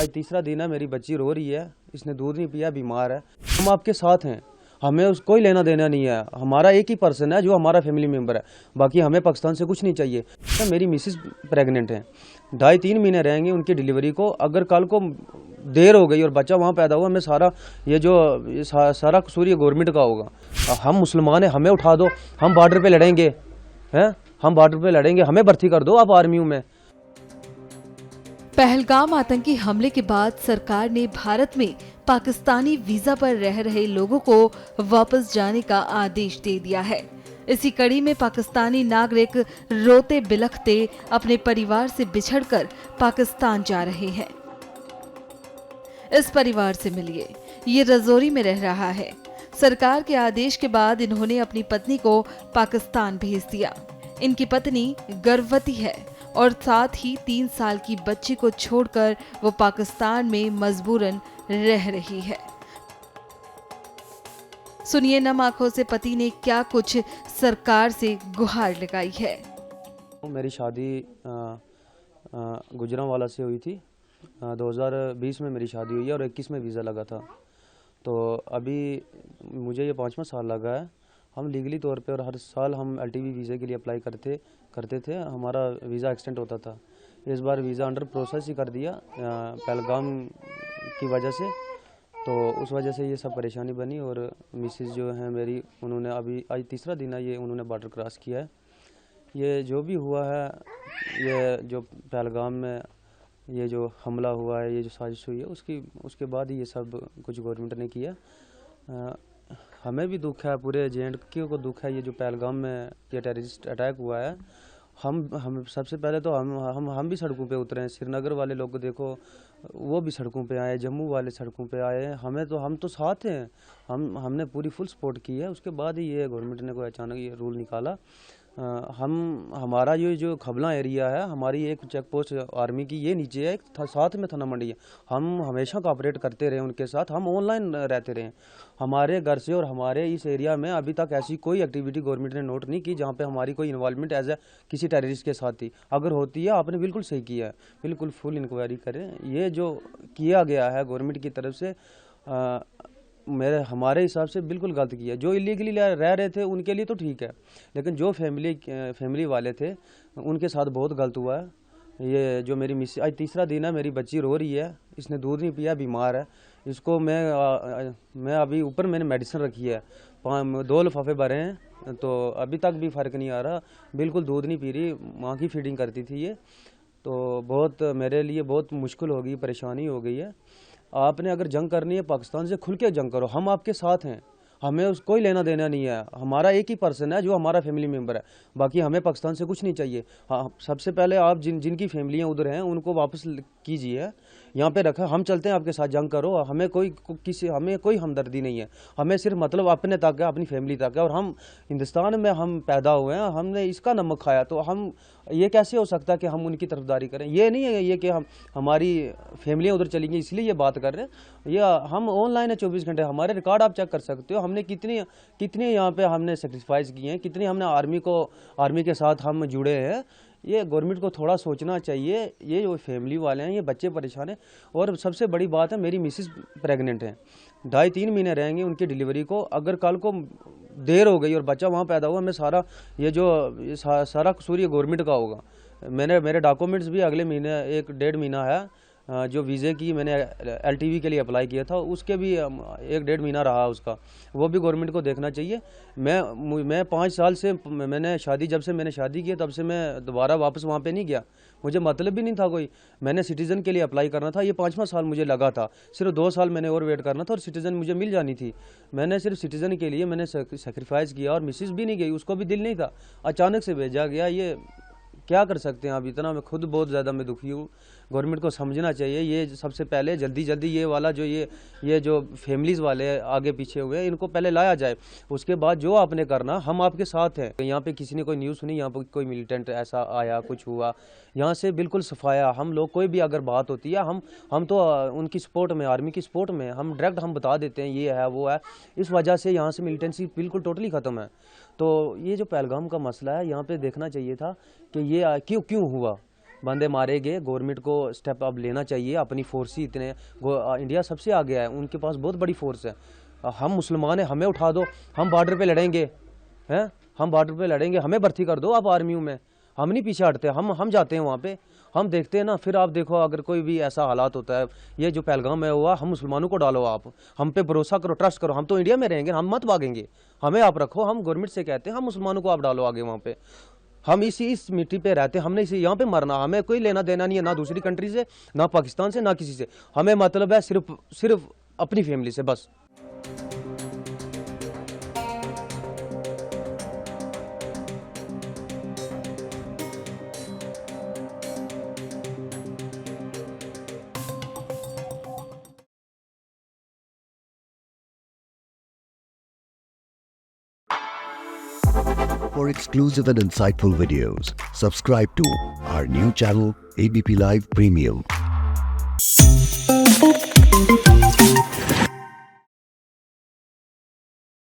आज तीसरा दिन है, मेरी बच्ची रो रही है, इसने दूध नहीं पिया, बीमार है। हम आपके साथ हैं, हमें उस कोई लेना देना नहीं है। हमारा एक ही पर्सन है जो हमारा फैमिली मेंबर है, बाकी हमें पाकिस्तान से कुछ नहीं चाहिए। तो मेरी मिसेस प्रेग्नेंट हैं, 2.5-3 महीने रहेंगे उनकी डिलीवरी को। अगर कल को देर हो गई और बच्चा वहाँ पैदा हुआ, मैं सारा सारा कसूर ये गवर्नमेंट का होगा। हम मुसलमान हैं, हमें उठा दो, हम बॉर्डर पे लड़ेंगे, हैं हम बॉर्डर पे लड़ेंगे, हमें भर्ती कर दो आप आर्मी में। पहलगाम आतंकी हमले के बाद सरकार ने भारत में पाकिस्तानी वीजा पर रह रहे लोगों को वापस जाने का आदेश दे दिया है। इसी कड़ी में पाकिस्तानी नागरिक रोते बिलखते अपने परिवार से बिछड़कर पाकिस्तान जा रहे हैं। इस परिवार से मिलिए, ये रजौरी में रह रहा है। सरकार के आदेश के बाद इन्होंने अपनी पत्नी को पाकिस्तान भेज दिया। इनकी पत्नी गर्भवती है और साथ ही 3 साल की बच्ची को छोड़कर वो पाकिस्तान में मजबूरन रह रही है। सुनिए नम आंखों से पति ने क्या कुछ सरकार से गुहार लगाई है। मेरी शादी गुजरांवाला से हुई थी। 2020 में मेरी शादी हुई है और 21 में वीज़ा लगा था। तो अभी मुझे ये 5वां साल लगा है। हम लीगली तौर पे और हर साल हम LTV वीज़े के लिए अप्लाई करते थे, हमारा वीज़ा एक्सटेंड होता था। इस बार वीज़ा अंडर प्रोसेस ही कर दिया पहलगाम की वजह से, तो उस वजह से ये सब परेशानी बनी। और मिसेस जो है मेरी, उन्होंने अभी आज तीसरा दिन है ये उन्होंने बॉर्डर क्रॉस किया है। ये जो भी हुआ है, ये जो पहलगाम में ये जो हमला हुआ है, ये जो साजिश हुई है, उसके बाद ही ये सब कुछ गवर्नमेंट ने किया। हमें भी दुख है, पूरे JNK को दुख है। ये जो पहलगाम में ये टेररिस्ट अटैक हुआ है, हम सबसे पहले तो हम भी सड़कों पे उतरे हैं। श्रीनगर वाले लोग को देखो, वो भी सड़कों पे आए, जम्मू वाले सड़कों पे आए। हम तो साथ हैं, हमने पूरी फुल सपोर्ट की है। उसके बाद ही ये गवर्नमेंट ने कोई अचानक ये रूल निकाला। हमारा ये जो खबला एरिया है, हमारी एक चेक पोस्ट आर्मी की ये नीचे है, साथ में थाना मंडी है। हम हमेशा कोऑपरेट करते रहे उनके साथ, हम ऑनलाइन रहते रहे। हमारे घर से और हमारे इस एरिया में अभी तक ऐसी कोई एक्टिविटी गवर्नमेंट ने नोट नहीं की जहाँ पे हमारी कोई इन्वॉल्वमेंट एज ए किसी टेररिस्ट के साथ थी। अगर होती है, आपने बिल्कुल सही किया है, बिल्कुल फुल इंक्वायरी करें। ये जो किया गया है गवर्नमेंट की तरफ से, हमारे हिसाब से बिल्कुल गलत किया। जो इलीगली रह रहे थे उनके लिए तो ठीक है, लेकिन जो फैमिली वाले थे उनके साथ बहुत गलत हुआ है। ये जो मेरी मिस आज तीसरा दिन है, मेरी बच्ची रो रही है, इसने दूध नहीं पिया, बीमार है। इसको मैं अभी ऊपर मैंने मेडिसिन रखी है, 2 लिफाफे भरे हैं, तो अभी तक भी फ़र्क नहीं आ रहा, बिल्कुल दूध नहीं पी रही। माँ की फीडिंग करती थी ये, तो बहुत मेरे लिए बहुत मुश्किल हो गई, परेशानी हो गई है। आपने अगर जंग करनी है पाकिस्तान से, खुल के जंग करो, हम आपके साथ हैं, हमें उस कोई लेना देना नहीं है। हमारा एक ही पर्सन है जो हमारा फैमिली मेंबर है, बाकी हमें पाकिस्तान से कुछ नहीं चाहिए। हाँ, सबसे पहले आप जिनकी फैमिलियाँ उधर हैं उनको वापस कीजिए, यहाँ पे रखा। हम चलते हैं आपके साथ, जंग करो, हमें कोई हमदर्दी नहीं है। हमें सिर्फ मतलब अपने तक है, अपनी फैमिली तक है। और हम हिंदुस्तान में हम पैदा हुए हैं, हमने इसका नमक खाया, तो हम ये कैसे हो सकता है कि हम उनकी तरफदारी करें। ये नहीं है ये कि हमारी फैमिलियाँ उधर चली गई इसलिए ये बात कर रहे हैं। या हम ऑनलाइन है 24 घंटे, हमारे रिकॉर्ड आप चेक कर सकते हो। हमने कितने यहाँ पे हमने सेक्रीफाइस किए हैं, कितने हमने आर्मी के साथ हम जुड़े हैं। ये गवर्नमेंट को थोड़ा सोचना चाहिए। ये जो फैमिली वाले हैं, ये बच्चे परेशान हैं। और सबसे बड़ी बात है, मेरी मिसेस प्रेग्नेंट हैं, 2.5-3 महीने रहेंगे उनकी डिलीवरी को। अगर कल को देर हो गई और बच्चा वहाँ पैदा हुआ, मैं सारा कसूर ये गवर्नमेंट का होगा। मेरे डॉक्यूमेंट्स भी अगले महीने 1-1.5 महीना है। जो वीज़े की मैंने LTV के लिए अप्लाई किया था, उसके भी 1-1.5 महीना रहा उसका, वो भी गवर्नमेंट को देखना चाहिए। मैं 5 साल से जब से मैंने शादी की तब से मैं दोबारा वापस वहाँ पे नहीं गया। मुझे मतलब भी नहीं था कोई। मैंने सिटीज़न के लिए अप्लाई करना था, ये 5वां साल मुझे लगा था। सिर्फ 2 साल मैंने और वेट करना था और सिटीज़न मुझे मिल जानी थी। मैंने सिर्फ सिटीज़न के लिए मैंने सेक्रीफाइस किया और मिसेस भी नहीं गई, उसको भी दिल नहीं था, अचानक से भेजा गया। ये क्या कर सकते हैं। अब इतना मैं खुद बहुत ज़्यादा मैं दुखी हूँ। गवर्नमेंट को समझना चाहिए। ये सबसे पहले जल्दी ये वाला जो ये जो फैमिलीज़ वाले आगे पीछे हुए हैं, इनको पहले लाया जाए। उसके बाद जो आपने करना, हम आपके साथ हैं। यहाँ पे किसी ने कोई न्यूज़ सुनी, यहाँ पर कोई मिलिटेंट ऐसा आया, कुछ हुआ, यहाँ से बिल्कुल सफाया। हम लोग कोई भी अगर बात होती है, हम तो उनकी सपोर्ट में, आर्मी की सपोर्ट में, हम डायरेक्ट हम बता देते हैं ये है वो है। इस वजह से यहाँ से मिलिटेंसी बिल्कुल टोटली ख़त्म है। तो ये जो पहलगाम का मसला है, यहाँ पे देखना चाहिए था कि ये क्यों हुआ। बंदे मारे गए। गवर्नमेंट को स्टेप अब लेना चाहिए, अपनी फोर्स ही इतने इंडिया सबसे आगे है, उनके पास बहुत बड़ी फोर्स है। हम मुसलमान हैं, हमें उठा दो, हम बॉर्डर पे लड़ेंगे, हैं, हम बॉर्डर पे लड़ेंगे, हमें भर्ती कर दो आप आर्मियों में, हम नहीं पीछे हटते, हम जाते हैं वहाँ पे, हम देखते हैं ना। फिर आप देखो अगर कोई भी ऐसा हालात होता है, ये जो पहलगाम में हुआ, हम मुसलमानों को डालो, आप हम पे भरोसा करो, ट्रस्ट करो, हम तो इंडिया में रहेंगे, हम मत भागेंगे, हमें आप रखो, हम गवर्नमेंट से कहते हैं हम मुसलमानों को आप डालो आगे वहाँ पे। हम इस मिट्टी पे रहते, हमने इसी यहाँ पे मरना, हमें कोई लेना देना नहीं है ना दूसरी कंट्री से, ना पाकिस्तान से, ना किसी से। हमें मतलब है सिर्फ अपनी फैमिली से बस। For exclusive and insightful videos, subscribe to our new channel ABP Live Premium.